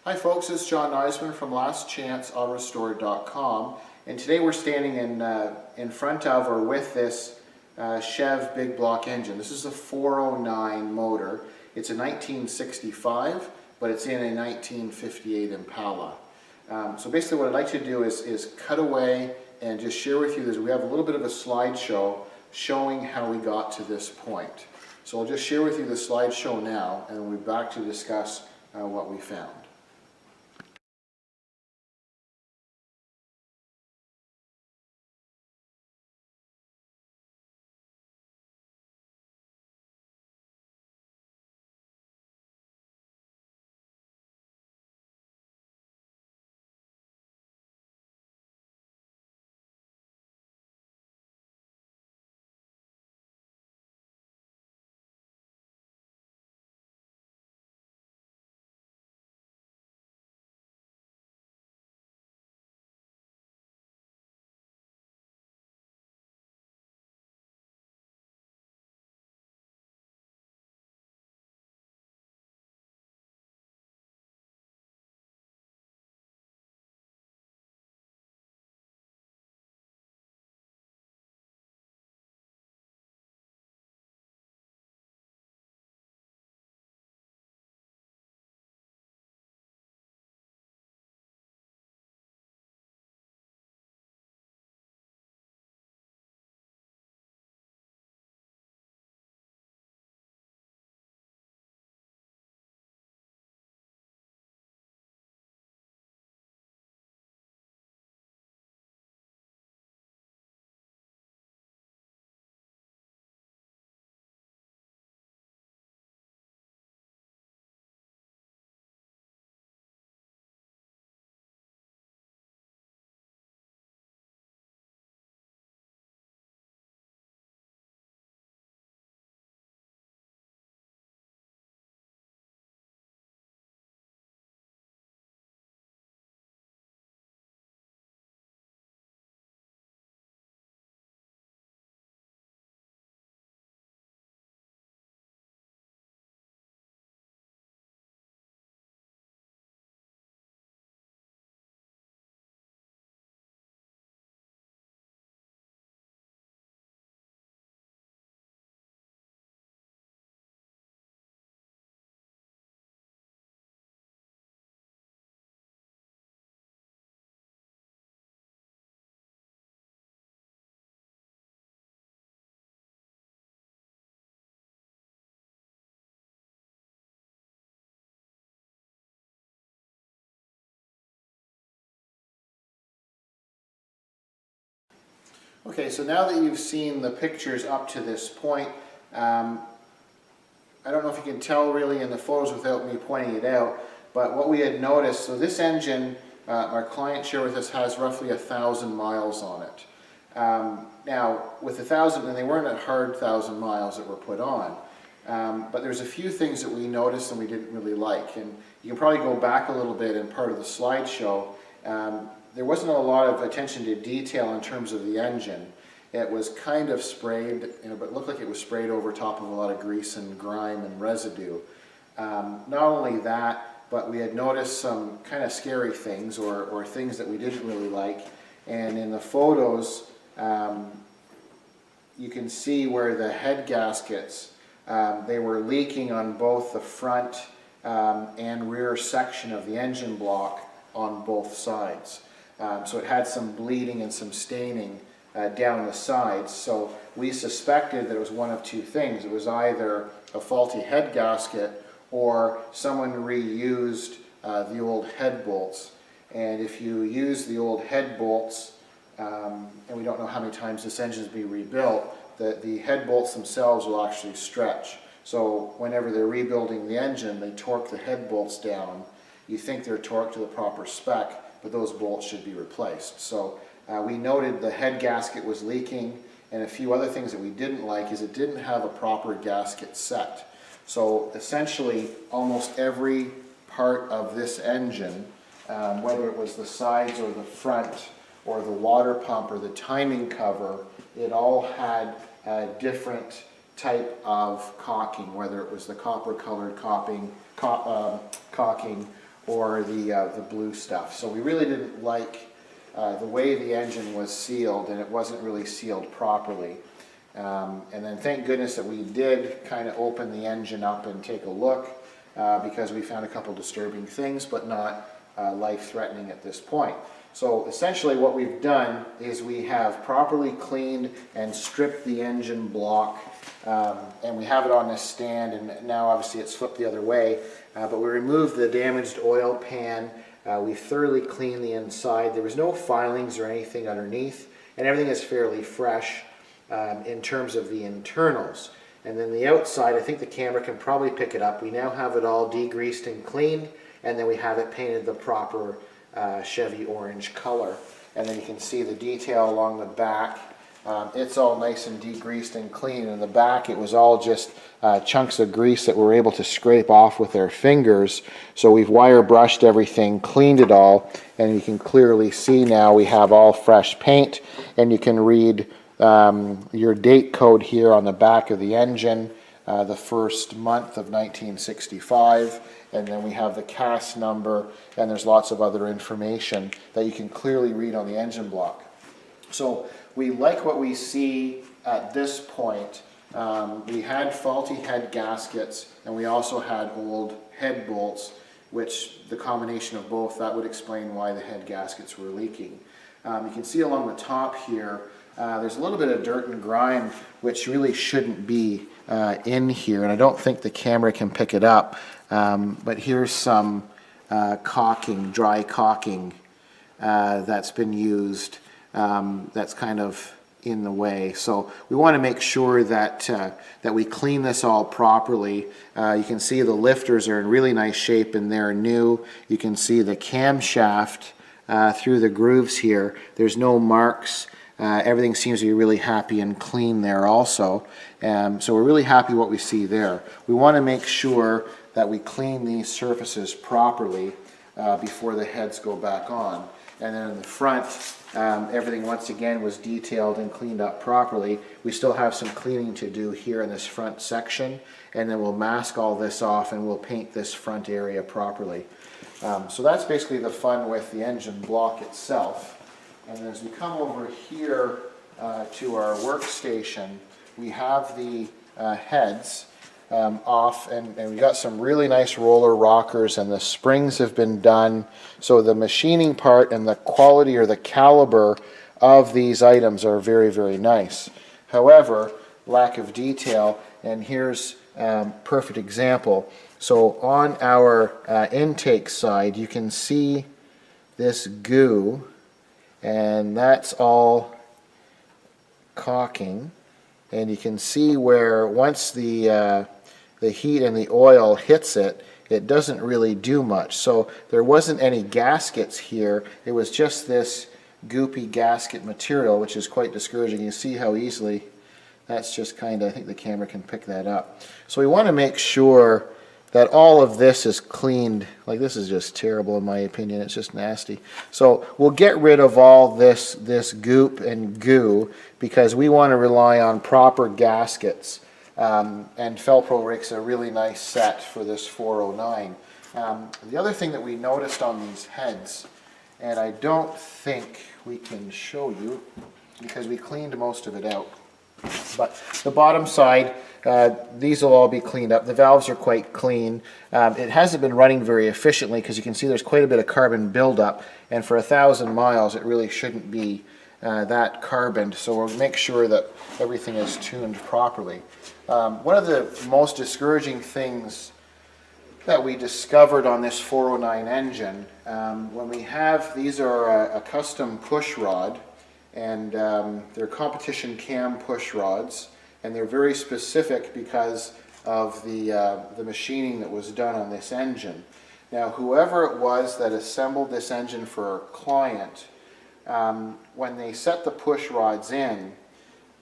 Hi folks, it's John Nizman from lastchanceautorestore.com, and today we're standing in front of or with this Chev big block engine. This is a 409 motor. It's a 1965, but it's in a 1958 Impala. So basically what I'd like to do is cut away and just share with you this. We have a little bit of a slideshow showing how we got to this point. So I'll just share with you the slideshow now, and we'll be back to discuss what we found. Okay, so now that you've seen the pictures up to this point, I don't know if you can tell really in the photos without me pointing it out, but what we had noticed, so this engine, our client shared with us, has roughly 1,000 miles on it. Now, with 1,000, and they weren't a hard 1,000 miles that were put on, but there's a few things that we noticed and we didn't really like, and you can probably go back a little bit in part of the slideshow. There wasn't a lot of attention to detail in terms of the engine. It was kind of sprayed, but it looked like it was sprayed over top of a lot of grease and grime and residue. Not only that, but we had noticed some kind of scary things or things that we didn't really like. And in the photos, you can see where the head gaskets, they were leaking on both the front and rear section of the engine block on both sides. So it had some bleeding and some staining down the sides. So we suspected that it was one of two things. It was either a faulty head gasket or someone reused the old head bolts. And if you use the old head bolts, and we don't know how many times this engine is being rebuilt, the head bolts themselves will actually stretch. So whenever they're rebuilding the engine, they torque the head bolts down. You think they're torqued to the proper spec, but those bolts should be replaced. So we noted the head gasket was leaking, and a few other things that we didn't like is it didn't have a proper gasket set. So essentially almost every part of this engine, whether it was the sides or the front or the water pump or the timing cover, it all had a different type of caulking, whether it was the copper colored caulking or the blue stuff. So we really didn't like the way the engine was sealed, and it wasn't really sealed properly. And then thank goodness that we did kind of open the engine up and take a look, because we found a couple disturbing things, but not life-threatening at this point. So essentially what we've done is we have properly cleaned and stripped the engine block, and we have it on this stand, and now obviously it's flipped the other way, but we removed the damaged oil pan. We thoroughly cleaned the inside. There was no filings or anything underneath, and everything is fairly fresh in terms of the internals. And then the outside, I think the camera can probably pick it up. We now have it all degreased and cleaned, and then we have it painted the proper Chevy orange color. And then you can see the detail along the back. It's all nice and degreased and clean. In the back, it was all just chunks of grease that we're able to scrape off with our fingers. So we've wire brushed everything, cleaned it all, and you can clearly see now we have all fresh paint, and you can read your date code here on the back of the engine, the first month of 1965, and then we have the cast number, and there's lots of other information that you can clearly read on the engine block. So we like what we see at this point. We had faulty head gaskets, and we also had old head bolts, which the combination of both, that would explain why the head gaskets were leaking. You can see along the top here, there's a little bit of dirt and grime, which really shouldn't be in here, and I don't think the camera can pick it up, but here's some caulking, dry caulking that's been used, that's kind of in the way. So we want to make sure that that we clean this all properly. You can see the lifters are in really nice shape and they're new. You can see the camshaft through the grooves here. There's no marks. Everything seems to be really happy and clean there also. So we're really happy what we see there. We want to make sure that we clean these surfaces properly before the heads go back on. And then in the front, everything once again was detailed and cleaned up properly. We still have some cleaning to do here in this front section, and then we'll mask all this off and we'll paint this front area properly. So that's basically the fun with the engine block itself. And as we come over here to our workstation, we have the heads off, and we got some really nice roller rockers, and the springs have been done. So the machining part and the quality or the caliber of these items are very, very nice. However, lack of detail, and here's perfect example. So on our intake side, you can see this goo, and that's all caulking, and you can see where once the heat and the oil hits it, it doesn't really do much. So there wasn't any gaskets here. It was just this goopy gasket material, which is quite discouraging. You see how easily that's just kind of, I think the camera can pick that up. So we want to make sure that all of this is cleaned. Like, this is just terrible in my opinion. It's just nasty. So we'll get rid of all this goop and goo, because we want to rely on proper gaskets. And Felpro Rake's a really nice set for this 409. The other thing that we noticed on these heads, and I don't think we can show you because we cleaned most of it out, but the bottom side, these will all be cleaned up. The valves are quite clean. It hasn't been running very efficiently because you can see there's quite a bit of carbon buildup, and for 1,000 miles it really shouldn't be that carboned, so we'll make sure that everything is tuned properly. One of the most discouraging things that we discovered on this 409 engine, when we have, these are a custom push rod, and they're competition cam push rods, and they're very specific because of the machining that was done on this engine. Now, whoever it was that assembled this engine for our client, when they set the push rods in,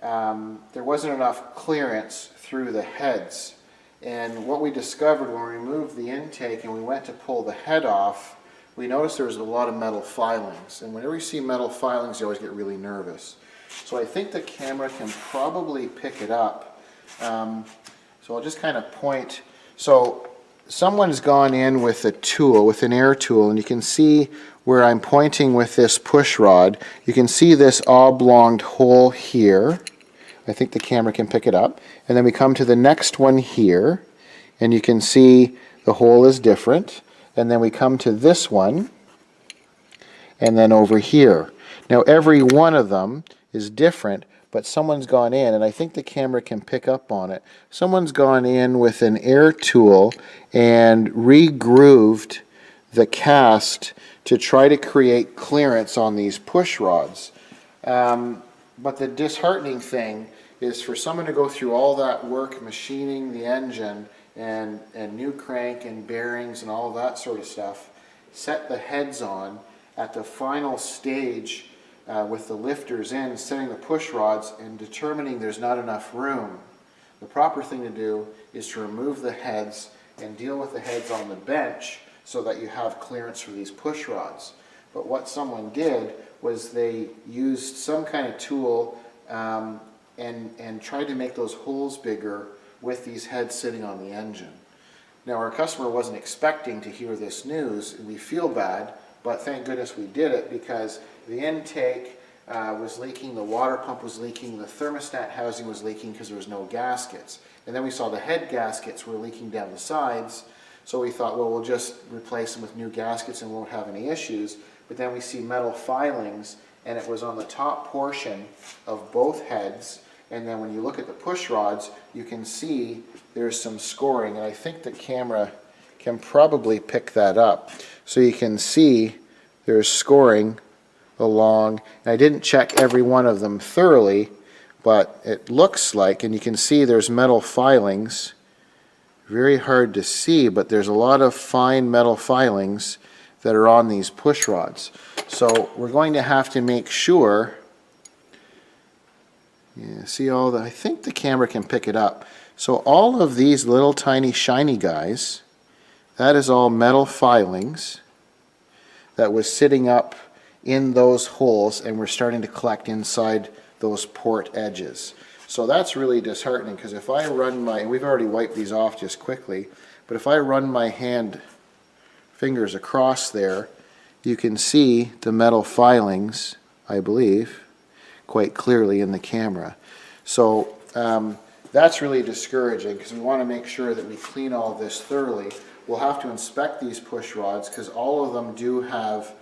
there wasn't enough clearance through the heads. And what we discovered when we removed the intake and we went to pull the head off, we noticed there was a lot of metal filings. And whenever you see metal filings, you always get really nervous. So I think the camera can probably pick it up. So I'll just kind of point. So someone's gone in with a tool, with an air tool, and you can see where I'm pointing with this push rod, you can see this oblonged hole here. I think the camera can pick it up. And then we come to the next one here, and you can see the hole is different. And then we come to this one, and then over here. Now every one of them is different, but someone's gone in, and I think the camera can pick up on it. Someone's gone in with an air tool and re-grooved the cast to try to create clearance on these push rods. But the disheartening thing is for someone to go through all that work machining the engine and new crank and bearings and all that sort of stuff, set the heads on at the final stage with the lifters in, setting the push rods and determining there's not enough room. The proper thing to do is to remove the heads and deal with the heads on the bench so that you have clearance for these push rods. But what someone did was they used some kind of tool and tried to make those holes bigger with these heads sitting on the engine. Now our customer wasn't expecting to hear this news, and we feel bad, but thank goodness we did it, because the intake was leaking, the water pump was leaking, the thermostat housing was leaking because there was no gaskets. And then we saw the head gaskets were leaking down the sides, so we thought, well, we'll just replace them with new gaskets and won't have any issues. But then we see metal filings, and it was on the top portion of both heads. And then when you look at the push rods, you can see there's some scoring, and I think the camera can probably pick that up. So you can see there's scoring along. And I didn't check every one of them thoroughly, but it looks like, and you can see there's metal filings. Very hard to see, but there's a lot of fine metal filings that are on these push rods. So we're going to have to make sure, yeah, see all the, I think the camera can pick it up. So all of these little tiny shiny guys, that is all metal filings that was sitting up in those holes, and we're starting to collect inside those port edges. So that's really disheartening, because if I run my, and we've already wiped these off just quickly, but if I run my fingers across there, you can see the metal filings, I believe, quite clearly in the camera. So that's really discouraging, because we want to make sure that we clean all this thoroughly. We'll have to inspect these push rods, because all of them do have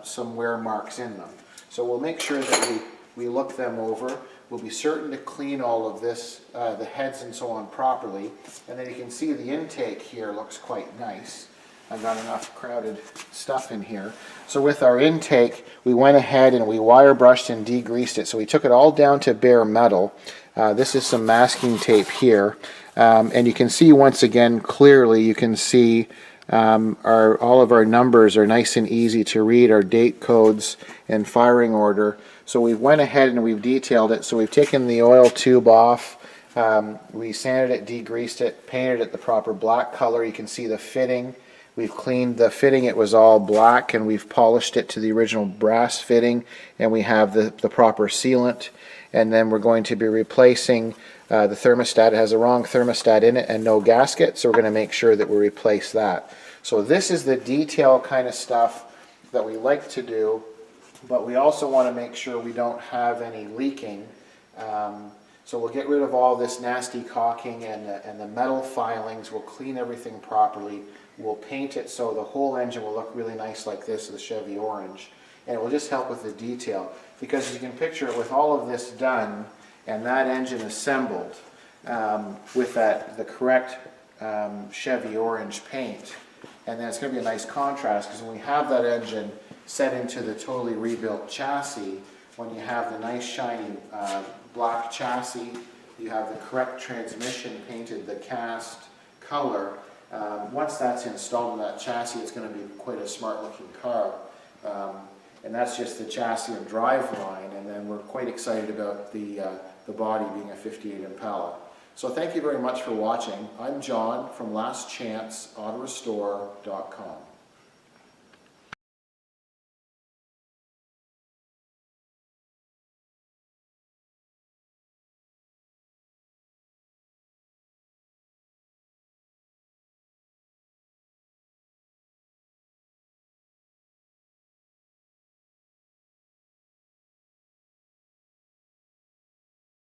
some wear marks in them. So we'll make sure that we look them over. We'll be certain to clean all of this, the heads and so on, properly. And then you can see the intake here looks quite nice. I've got enough crowded stuff in here. So with our intake, we went ahead and we wire brushed and degreased it. So we took it all down to bare metal. This is some masking tape here. And you can see once again clearly, you can see all of our numbers are nice and easy to read, our date codes and firing order. So we went ahead and we've detailed it. So we've taken the oil tube off, we sanded it, degreased it, painted it the proper black color. You can see the fitting. We've cleaned the fitting, it was all black, and we've polished it to the original brass fitting, and we have the proper sealant. And then we're going to be replacing the thermostat. It has a wrong thermostat in it and no gasket, so we're going to make sure that we replace that. So this is the detail kind of stuff that we like to do, but we also want to make sure we don't have any leaking. So we'll get rid of all this nasty caulking and the metal filings. We'll clean everything properly. We'll paint it so the whole engine will look really nice like this, the Chevy orange. And it will just help with the detail. Because you can picture it with all of this done and that engine assembled with the correct Chevy orange paint. And then it's going to be a nice contrast, because when we have that engine set into the totally rebuilt chassis, when you have the nice shiny black chassis, you have the correct transmission painted, the cast color. Once that's installed in that chassis, it's going to be quite a smart looking car. And that's just the chassis and drive line, and then we're quite excited about the body being a 58 Impala. So thank you very much for watching. I'm John from lastchanceautorestore.com.